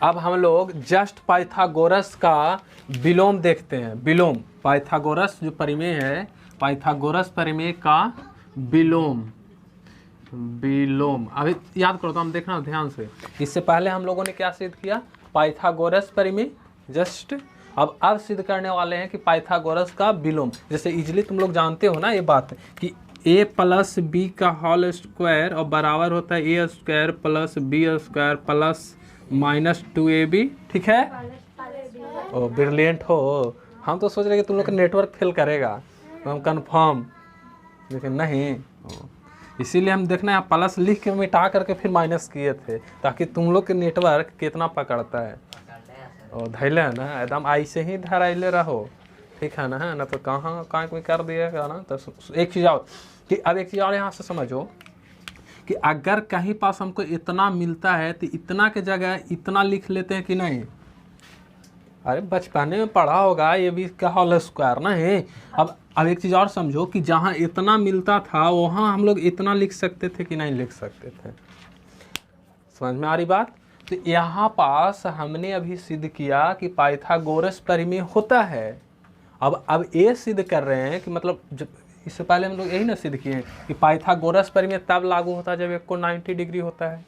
अब हम लोग जस्ट पाइथागोरस का विलोम देखते हैं। विलोम, पाइथागोरस जो परिमेय है, पाइथागोरस परिमेय का विलोम। विलोम अभी याद करो तो हम देखना ध्यान से। इससे पहले हम लोगों ने क्या सिद्ध किया? पाइथागोरस परिमेय जस्ट। अब सिद्ध करने वाले हैं कि पाइथागोरस का विलोम। जैसे इजीली तुम लोग जानते हो ना ये बात कि a प्लस बी का होल स्क्वायर और बराबर होता है A square plus B square plus -2ab। ठीक है? ओ ब्रिलियंट हो। हम तो सोच रहे कि तुम लोग का नेटवर्क फेल करेगा, तो हम कंफर्म, लेकिन नहीं। इसीलिए हम देखना है प्लस लिख के मिटा करके फिर माइनस किए थे, ताकि तुम लोग के नेटवर्क कितना पकड़ता है। और धैले है ना, एकदम ऐसे ही धराइले रहो, ठीक है ना तो कहाँ कोई कर दिएगा ना। तो एक चीज़ और कि अब एक चीज़ और यहाँ से समझो कि अगर कहीं पास हमको इतना मिलता है तो इतना के जगह इतना लिख लेते हैं कि नहीं? अरे बचपने में पढ़ा होगा ये भी का होल स्क्वायर ना है। अब एक चीज़ और समझो कि जहाँ इतना मिलता था वहाँ हम लोग इतना लिख सकते थे कि नहीं लिख सकते थे? समझ में आ रही बात? तो यहाँ पास हमने अभी सिद्ध किया कि पाइथागोरस परिमेय होता है। अब ये सिद्ध कर रहे हैं कि मतलब जब इससे पहले हम लोग यही ना सिद्ध किए हैं कि पाइथागोरस परिमेय तब लागू होता है जब एक कोण 90 डिग्री होता है।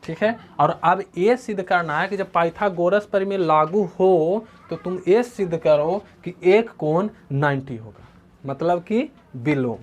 ठीक है? और अब ये सिद्ध करना है कि जब पाइथागोरस परिमेय लागू हो तो तुम ये सिद्ध करो कि एक कोण 90 होगा, मतलब कि विलोम।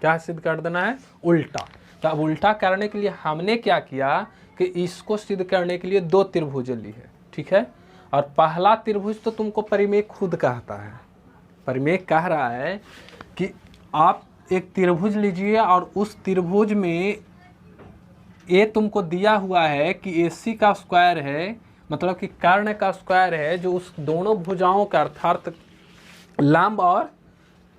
क्या सिद्ध कर देना है? उल्टा। तो अब उल्टा करने के लिए हमने क्या किया कि इसको सिद्ध करने के लिए दो त्रिभुज ली है। ठीक है? और पहला त्रिभुज तो तुमको परिमेय खुद कहता है। परिमेय कह रहा है कि आप एक त्रिभुज लीजिए और उस त्रिभुज में ये तुमको दिया हुआ है कि AC का स्क्वायर है, मतलब कि कर्ण का स्क्वायर है, जो उस दोनों भुजाओं का अर्थात लंब और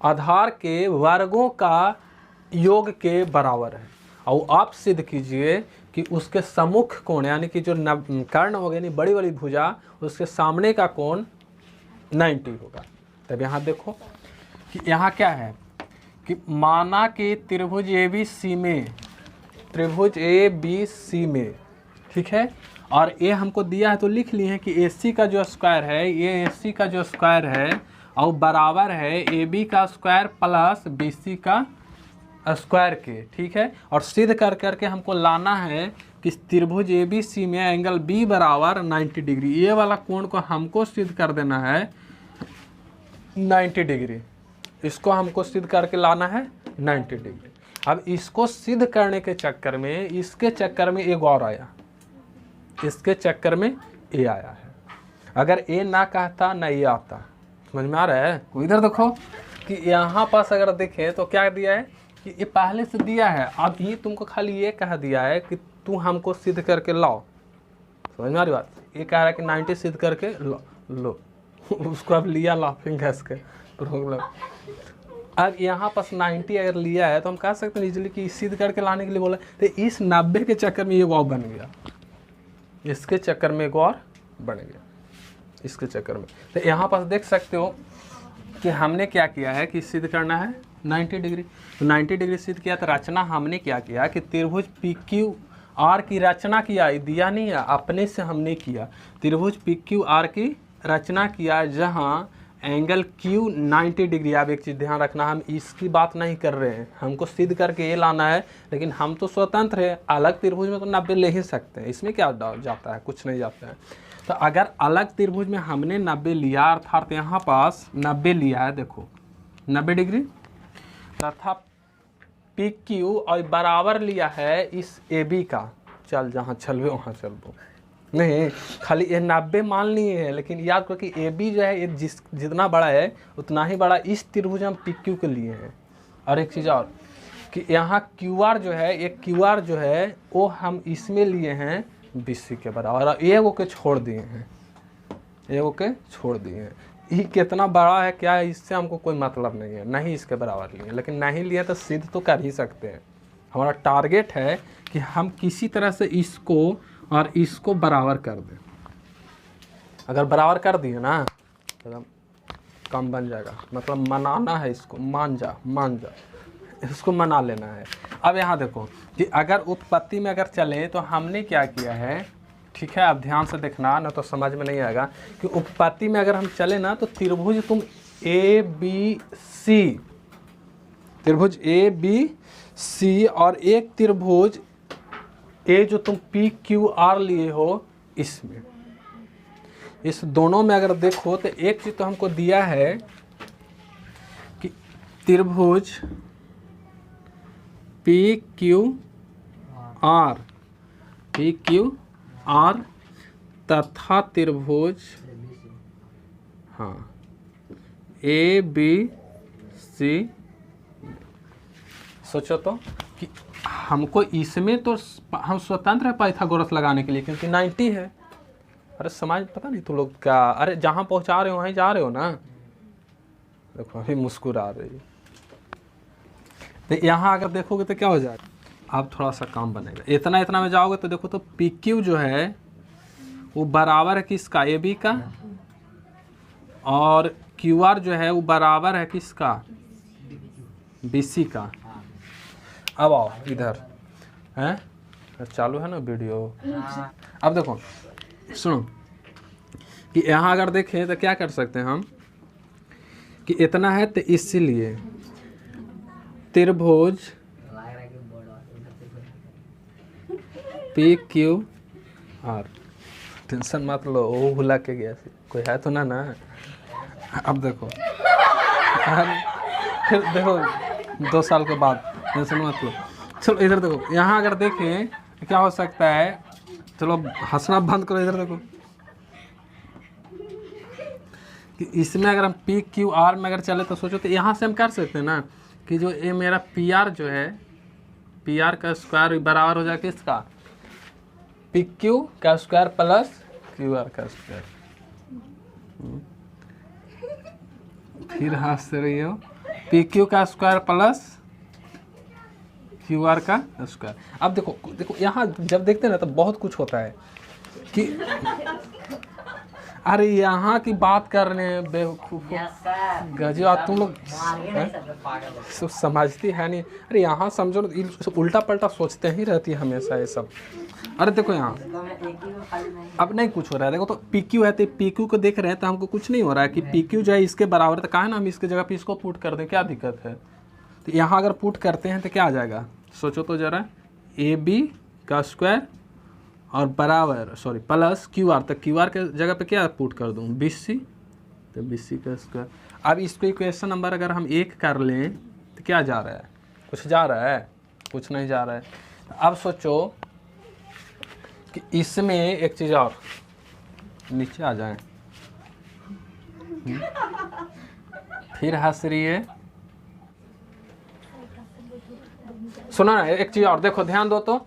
आधार के वर्गों का योग के बराबर है। और आप सिद्ध कीजिए कि उसके सम्मुख कोण यानी कि जो कर्ण हो गया यानी बड़ी वाली भुजा, उसके सामने का कोण 90 होगा। तब यहाँ देखो कि यहाँ क्या है कि माना कि त्रिभुज ABC में, त्रिभुज ABC में, ठीक है, और ये हमको दिया है तो लिख लिए हैं कि AC का जो स्क्वायर है, ये AC का जो स्क्वायर है और बराबर है AB का स्क्वायर प्लस BC का स्क्वायर के। ठीक है? और सिद्ध कर करके हमको लाना है कि त्रिभुज ABC में एंगल B बराबर 90 डिग्री। ये वाला कोण को हमको सिद्ध कर देना है 90 डिग्री। इसको हमको सिद्ध करके लाना है 90 डिग्री। अब इसको सिद्ध करने के चक्कर में, इसके चक्कर में एक और आया, इसके चक्कर में ये आया है। अगर ये ना कहता ना ये आता। समझ में आ रहा है? इधर देखो कि यहाँ पास अगर देखें तो क्या दिया है कि ये पहले से दिया है। अब ये तुमको खाली ये कह दिया है कि तू हमको सिद्ध करके लाओ। समझ में आ रही बात? ये कह रहा है कि 90 सिद्ध करके लो उसको अब लिया लाफिंग गैस के प्रॉब्लम। अब यहाँ पास 90 अगर लिया है तो हम कह सकते हैं इजीली कि सिद्ध करके लाने के लिए बोला, तो इस 90 के चक्कर में ये और बन गया, इसके चक्कर में एक और बन गया, इसके चक्कर में। तो यहाँ पास देख सकते हो कि हमने क्या किया है कि सिद्ध करना है 90 डिग्री। तो 90 डिग्री सिद्ध किया। तो रचना हमने क्या किया कि त्रिभुज PQR की रचना किया, दिया नहीं है, अपने से हमने किया। त्रिभुज PQR की रचना किया जहाँ एंगल Q 90 डिग्री। अब एक चीज़ ध्यान रखना, हम इसकी बात नहीं कर रहे हैं, हमको सिद्ध करके ये लाना है, लेकिन हम तो स्वतंत्र है। अलग त्रिभुज में तो 90 ले ही सकते हैं, इसमें क्या जाता है? कुछ नहीं जाता है। तो अगर अलग त्रिभुज में हमने 90 लिया, अर्थात यहाँ पास 90 लिया है, देखो 90 डिग्री तथा PQ और बराबर लिया है इस AB का। चल जहाँ चलवे वहाँ चलबो नहीं, खाली ये 90 मान लिए है, लेकिन याद करो कि AB जो है ये जितना बड़ा है उतना ही बड़ा इस त्रिभुज हम PQ के लिए हैं। और एक चीज़ और कि यहाँ QR जो है, एक QR जो है वो हम इसमें लिए हैं BC के बराबर, और एगो के छोड़ दिए हैं, एगो के छोड़ दिए हैं। ये कितना बड़ा है क्या है इससे हमको कोई मतलब नहीं है, नहीं इसके बराबर लिए, लेकिन नहीं लिए तो सिद्ध तो कर ही सकते हैं। हमारा टारगेट है कि हम किसी तरह से इसको और इसको बराबर कर दें। अगर बराबर कर दिए ना तो कम बन जाएगा, मतलब मनाना है इसको, मान जा इसको मना लेना है। अब यहाँ देखो कि अगर उत्पत्ति में अगर चले तो हमने क्या किया है ठीक है, आप ध्यान से देखना ना तो समझ में नहीं आएगा कि उपपत्ति में अगर हम चले ना तो त्रिभुज तुम ए बी सी, त्रिभुज ए बी सी और एक त्रिभुज ए जो तुम पी क्यू आर लिए हो, इसमें इस दोनों में अगर देखो तो एक चीज तो हमको दिया है कि त्रिभुज P Q R, P Q R तथा त्रिभुज हाँ ए बी सी। सोचो तो कि हमको इसमें तो हम स्वतंत्र है पाइथागोरस लगाने के लिए क्योंकि 90 है। अरे समाज पता नहीं तुम लोग क्या, अरे जहाँ पहुँचा रहे हो वहीं जा रहे हो ना। देखो अभी मुस्कुरा रही है, तो यहाँ अगर देखोगे तो क्या हो जाएगा, अब थोड़ा सा काम बनेगा। इतना इतना में जाओगे तो देखो तो पी क्यू जो है वो बराबर है किसका, ए बी का, और क्यू आर जो है वो बराबर है किसका, बी सी का। अब आओ इधर, हैं चालू है ना वीडियो। अब देखो सुनो कि यहाँ अगर देखें तो क्या कर सकते हैं हम कि इतना है तो इसीलिए त्रिभुज पी क्यू आर, टेंशन मत लो, वो भुला के गया कोई है तो ना। अब देखो फिर देखो 2 साल के बाद, टेंशन मत लो। चलो इधर देखो, यहाँ अगर देखें तो क्या हो सकता है, चलो हंसना बंद करो। इधर देखो कि इसमें अगर हम पी क्यू आर में अगर चले तो सोचो तो यहाँ से हम कर सकते हैं ना कि जो ये मेरा पी आर जो है, पी आर का स्क्वायर बराबर हो जाए किसका, पी क्यू का स्क्वायर प्लस क्यू आर का स्क्वायर। फिर हंस रही हो, पी क्यू का स्क्वायर प्लस क्यू आर का स्क्वायर। अब देखो देखो यहाँ जब देखते हैं ना तो बहुत कुछ होता है कि अरे यहाँ की बात करने बेवकूफ गजब तुम लोग समझती है नहीं। अरे यहाँ समझो, उल्टा पलटा सोचते ही रहती है हमेशा ये सब। अरे देखो यहाँ अब नहीं कुछ हो रहा है। देखो तो पी क्यू है तो पी क्यू को देख रहे हैं तो हमको कुछ नहीं हो रहा है कि पी क्यू जो है इसके बराबर, तो कहा ना हम इसके जगह पे इसको पुट कर दें, क्या दिक्कत है। तो यहाँ अगर पुट करते हैं तो क्या आ जाएगा, सोचो तो ज़रा, ए बी का स्क्वायर और बराबर सॉरी प्लस क्यू आर, तो क्यू आर के जगह पे क्या पुट कर दूँ, बी सी, तो बी सी का स्क्वायर। अब इसको इक्वेशन नंबर अगर हम 1 कर लें तो क्या जा रहा है, कुछ जा रहा है, कुछ नहीं जा रहा है। अब सोचो कि इसमें एक चीज़ और, नीचे आ जाए, फिर हंस रही है। सुनो ना एक चीज़ और, देखो ध्यान दो तो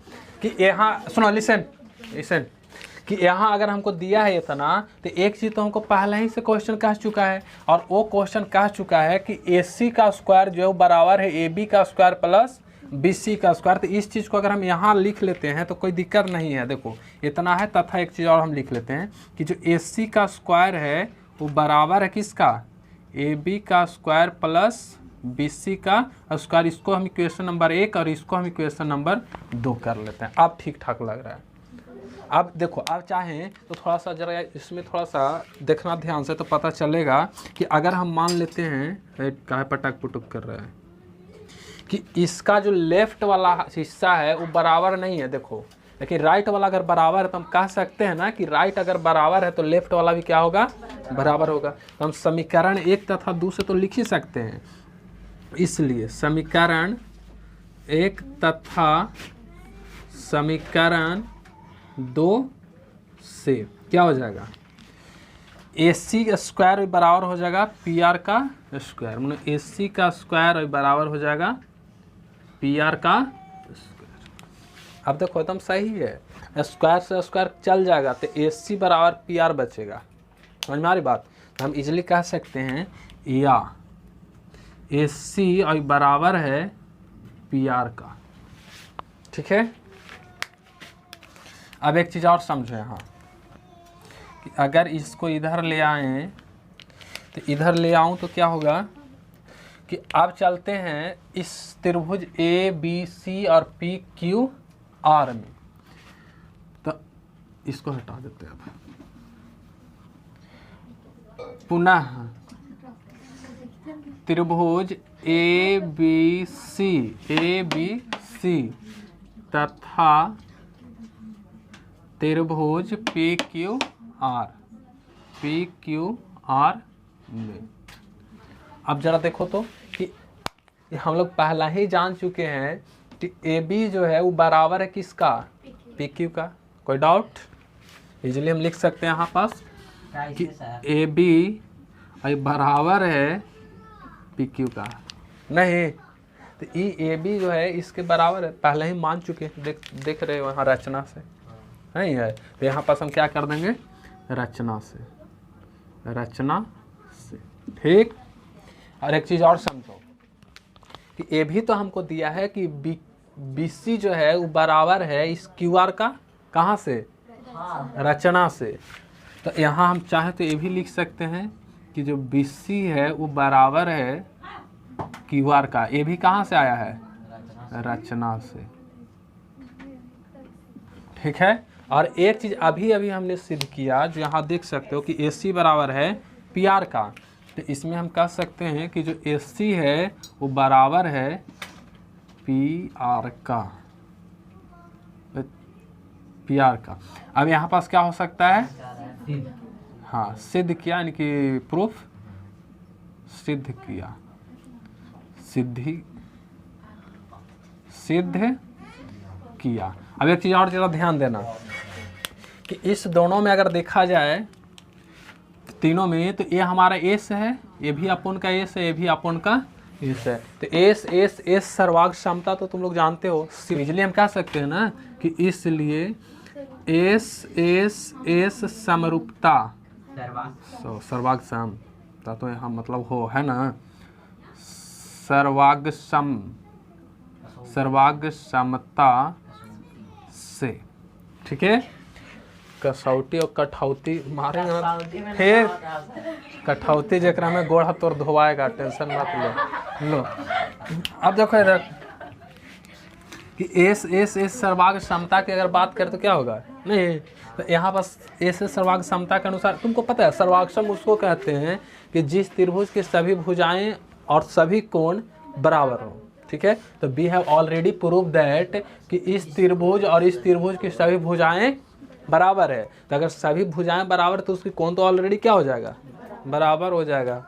कि यहाँ सुनो, लिसन कि यहाँ अगर हमको दिया है इतना, तो एक चीज़ तो हमको पहले ही से क्वेश्चन कह चुका है, और वो क्वेश्चन कह चुका है कि ए सी का स्क्वायर जो है बराबर है ए बी का स्क्वायर प्लस बी सी का स्क्वायर। तो इस चीज़ को अगर हम यहाँ लिख लेते हैं तो कोई दिक्कत नहीं है। देखो इतना है, तथा एक चीज़ और हम लिख लेते हैं कि जो ए सी का स्क्वायर है वो बराबर है किसका, ए बी का स्क्वायर प्लस बी सी का स्क्वायर। इसको हम इक्वेशन नंबर 1 और इसको हम इक्वेशन नंबर 2 कर लेते हैं। अब ठीक ठाक लग रहा है। अब देखो, अब चाहें तो थोड़ा सा जरा इसमें थोड़ा सा देखना ध्यान से, तो पता चलेगा कि अगर हम मान लेते हैं, काहे पटक पुटक कर रहा है, कि इसका जो लेफ्ट वाला हिस्सा है वो बराबर नहीं है, देखो, लेकिन राइट वाला अगर बराबर है तो हम कह सकते हैं ना कि राइट अगर बराबर है तो लेफ्ट वाला भी क्या होगा, बराबर होगा। तो हम समीकरण 1 तथा 2 से तो लिख ही सकते हैं। इसलिए समीकरण 1 तथा समीकरण 2 से क्या हो जाएगा, ए सी स्क्वायर बराबर हो जाएगा पी आर का स्क्वायर, मतलब ए सी का स्क्वायर बराबर हो जाएगा पी आर का स्क्वायर। अब देखो एकदम सही है, स्क्वायर से स्क्वायर चल जाएगा तो ए सी बराबर पी आर बचेगा। समझ में आ रही बात। तो हम इजीली कह सकते हैं या ए सी और बराबर है पी आर का। ठीक है। अब एक चीज़ और समझो यहाँ कि अगर इसको इधर ले आएँ तो इधर ले आऊँ तो क्या होगा कि अब चलते हैं इस त्रिभुज ए बी सी और पी क्यू आर में। तो इसको हटा देते हैं अब। पुनः त्रिभुज ए बी सी तथा त्रिभुज पी क्यू आर में। अब जरा देखो तो कि हम लोग पहला ही जान चुके हैं कि ए बी जो है वो बराबर है किसका, पी क्यू का। कोई डाउट? इजीली हम लिख सकते हैं यहाँ पास कि ए बी बराबर है पी क्यू का। नहीं तो ए बी जो है इसके बराबर है, पहले ही मान चुके हैं, देख रहे हो यहाँ रचना से नहीं है। तो यहाँ पास हम क्या कर देंगे, रचना से ठीक। और एक चीज़ और समझो कि ए भी तो हमको दिया है कि बी सी जो है वो बराबर है इस क्यू आर का, कहाँ से, रचना से। तो यहाँ हम चाहे तो ये भी लिख सकते हैं कि जो बी सी है वो बराबर है क्यू आर का। ये भी कहाँ से आया है, रचना से, ठीक है। और एक चीज़ अभी हमने सिद्ध किया, जो यहाँ देख सकते हो कि ए सी बराबर है पी आर का। तो इसमें हम कह सकते हैं कि जो ए सी है वो बराबर है पी आर का, अब यहाँ पास क्या हो सकता है, हाँ सिद्ध किया, यानी कि प्रूफ सिद्ध किया, सिद्ध किया। अब एक चीज़ और जरा ध्यान देना कि इस दोनों में अगर देखा जाए तीनों में, तो ये हमारा एस है, ये भी अपन का एस है, ये भी अपन का एस है। तो एस सर्वांग क्षमता तो तुम लोग जानते हो, इसलिए हम कह सकते हैं ना कि इसलिए एस समरूपता, सर्वांग क्षमता तो यहाँ मतलब हो है ना, सर्वांग क्षमता से, ठीक है। कसौटी और कठौती मारेंगे ना, फिर कठौती जकरा में गोड़ हाथ तोड़ धोवाएगा, टेंशन मत लो। अब देखो इधर कि एस सर्वांग क्षमता की अगर बात करें तो क्या होगा, नहीं तो यहाँ पास एस सर्वांग क्षमता के अनुसार तुमको पता है सर्वांगक्षम उसको कहते हैं कि जिस त्रिभुज के सभी भुजाएं और सभी कोण बराबर हो, ठीक है। तो we have already prove that कि इस त्रिभुज और इस त्रिभुज की सभी भुजाएं बराबर है। तो अगर सभी भुजाएं बराबर तो उसकी कोण तो ऑलरेडी क्या हो जाएगा, बराबर हो जाएगा।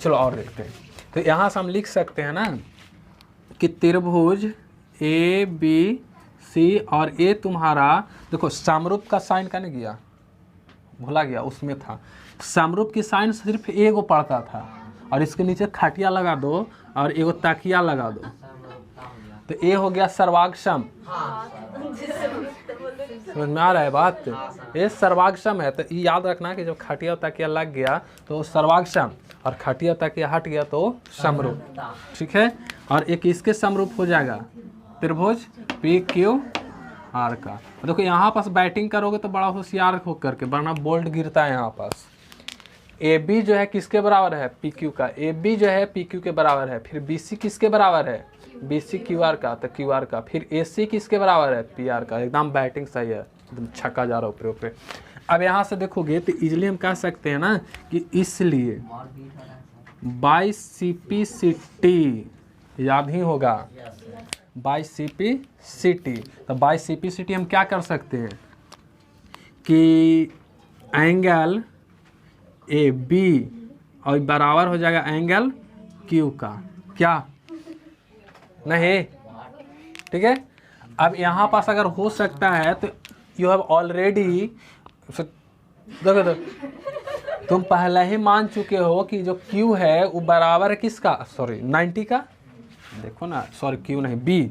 चलो और देखते हैं। तो यहाँ से हम लिख सकते हैं ना कि त्रिभुज ए बी सी और ए तुम्हारा, देखो समरूप का साइन का नहीं किया, भूला गया, उसमें था समरूप की साइन सिर्फ ए को पड़ता था, और इसके नीचे खटिया लगा दो और एगो तकिया लगा दो, तो ए हो गया सर्वांगक्षम। समझ में आ रहा है बात, ये सर्वांगक्षम है। तो ये याद रखना कि जब खटिया तकिया लग गया तो सर्वांगक्षम, और खटिया तकिया हट गया तो समरूप, ठीक है। और एक इसके समरूप हो जाएगा त्रिभुज पी क्यू आर का। देखो यहाँ पास बैटिंग करोगे तो बड़ा होशियार होकर के, वरना बोल्ट गिरता है। यहाँ पास ए बी जो है किसके बराबर है, पी क्यू का, ए बी जो है पी क्यू के बराबर है। फिर बी सी किसके बराबर है, बी सी क्यू आर का, तो क्यू आर का। फिर ए सी किसके बराबर है, पी आर का। एकदम बैटिंग सही है, एकदम छक्का जा रहा है ऊपर ऊपर। अब यहाँ से देखोगे तो इजिली हम कह सकते हैं ना कि इसलिए by C P C T, याद ही होगा by C P C T. तो by C P C T हम क्या कर सकते हैं कि एंगल ए बी और बराबर हो जाएगा एंगल क्यू का, क्या नहीं, ठीक है। अब यहाँ पास अगर हो सकता है तो यू हैव ऑलरेडी, देखो तो तुम पहले ही मान चुके हो कि जो Q है वो बराबर है किसका, सॉरी 90 का, देखो ना, सॉरी Q नहीं B,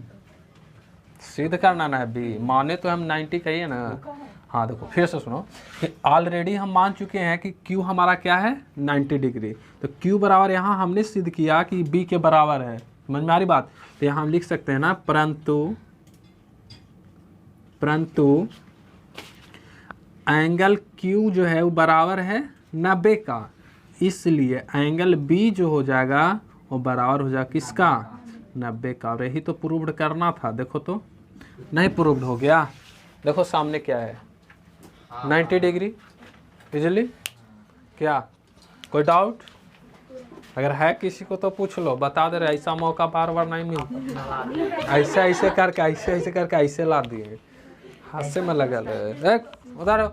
सिद्ध करना ना है B, माने तो हम 90 कहिए ना। हाँ देखो फिर से सुनो कि ऑलरेडी हम मान चुके हैं कि Q हमारा क्या है 90 डिग्री। तो Q बराबर यहाँ हमने सिद्ध किया कि B के बराबर है, समझ में आ रही बात। तो यहाँ हम लिख सकते हैं ना परंतु एंगल Q जो है वो बराबर है 90 का, इसलिए एंगल B जो हो जाएगा वो बराबर हो जाएगा किसका, 90 का। और यही तो प्रूव्ड करना था, देखो तो नहीं प्रूव्ड हो गया, देखो सामने क्या है, 90 डिग्री इजीली। क्या कोई डाउट? अगर है किसी को तो पूछ लो, बता दे रहे, ऐसा मौका बार बार नहीं मिलता। ऐसे ऐसे करके ऐसे ला दिए, हाथ से में लगा ले उधर।